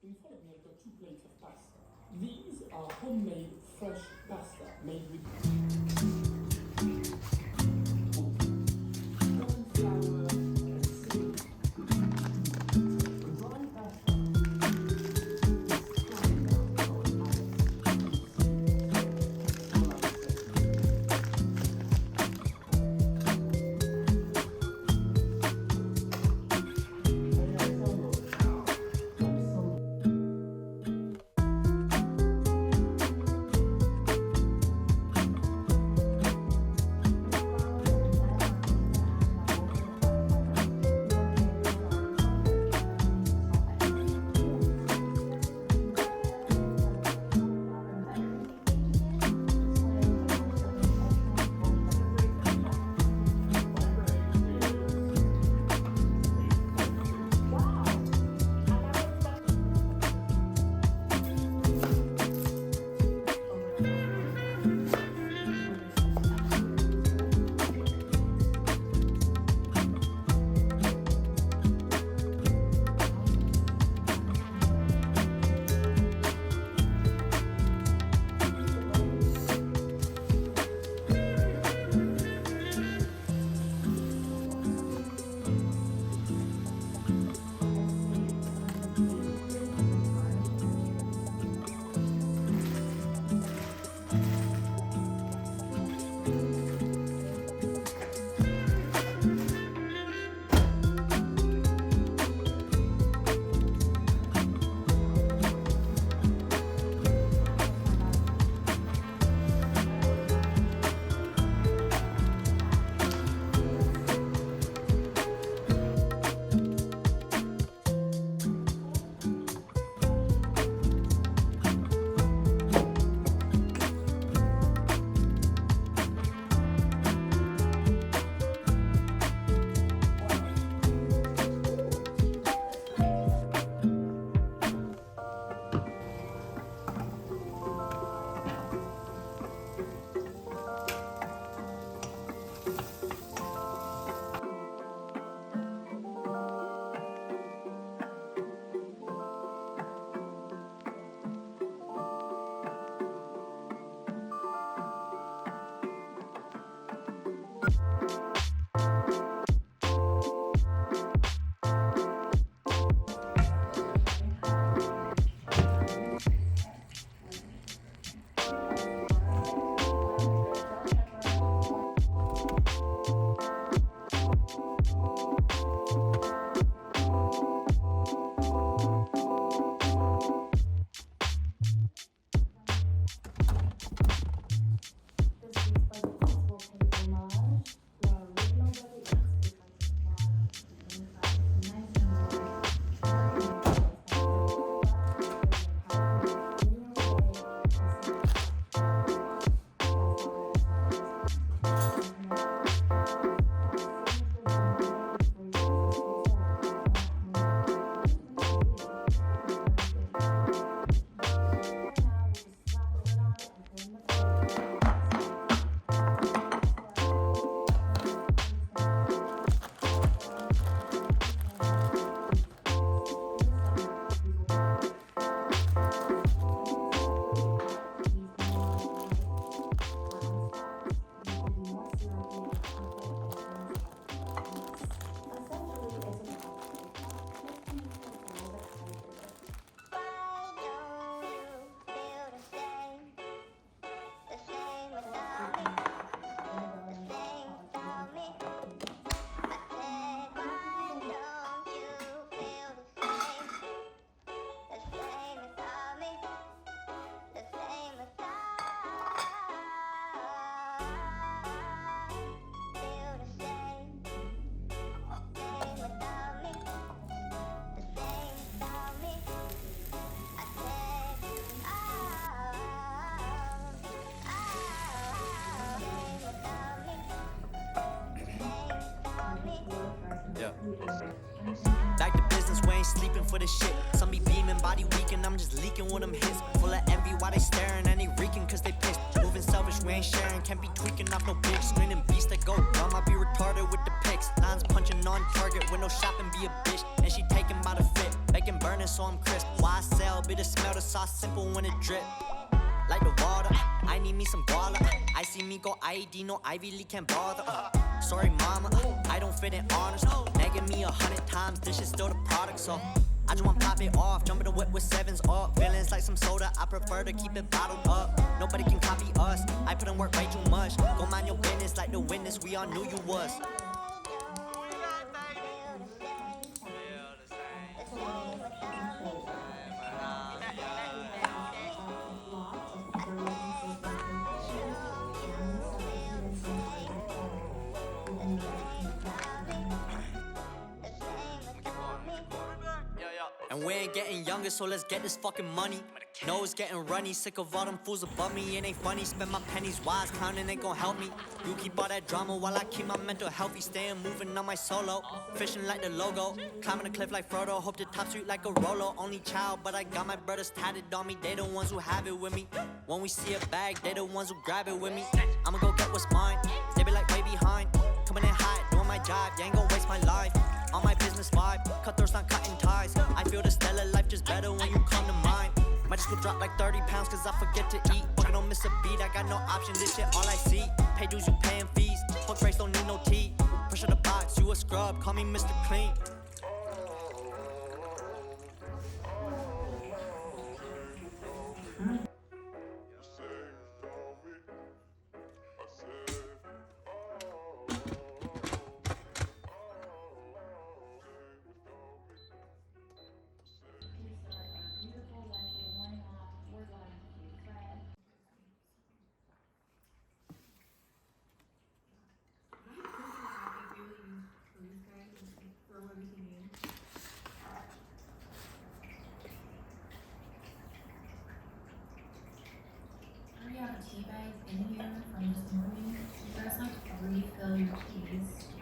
In front of me, I've got 2 plates of pasta. These are homemade fresh pasta made with cauliflower and salmon. Dry pasta is frying down for Back to business, we ain't sleeping for this shit. Some be beaming, body weak, and I'm just leaking with them hits. Full of envy while they staring, and they reeking cause they pissed. Moving selfish, we ain't sharing, can't be tweaking off no bitch. Screening beasts that go dumb, I be retarded with the pics. Lines punching on target, with no shopping, be a bitch. And she taking by the fit, making burning so I'm crisp. Why I sell? Bitter smell the sauce simple when it drip. Like the water, I need me some guala. I see me go IED, no Ivy League can't bother. Sorry mama, I don't fit in honors. Nagging me 100 times, this is still the product, so I just want pop it off, jumping the whip with sevens up. Feelings like some soda, I prefer to keep it bottled up. Nobody can copy us, I put in work way too much. Go mind your business like the witness we all knew you was. And we ain't getting younger, so let's get this fucking money. No, it's getting runny, sick of all them fools above me. It ain't funny, spend my pennies wise, counting ain't gon' help me. You keep all that drama while I keep my mental healthy. Staying moving on my solo, fishing like the logo. Climbing a cliff like Frodo, hope the top street like a Rolo. Only child, but I got my brothers tatted on me. They the ones who have it with me. When we see a bag, they the ones who grab it with me. I'ma go get what's mine, they be like way behind. Coming in hot, doing my job, you ain't gon' waste my life. On my business vibe, cutthroats not cutting ties. I feel the stellar life just better when you come to mind. Might just go drop like 30 pounds cause I forget to eat. Fucking don't miss a beat, I got no options, this shit all I see. Pay dues, you paying fees, fuck race, don't need no tea. Push out the box, you a scrub, call me Mr. Clean. I already have a tea bag in here from this morning. You guys like to refill your teas.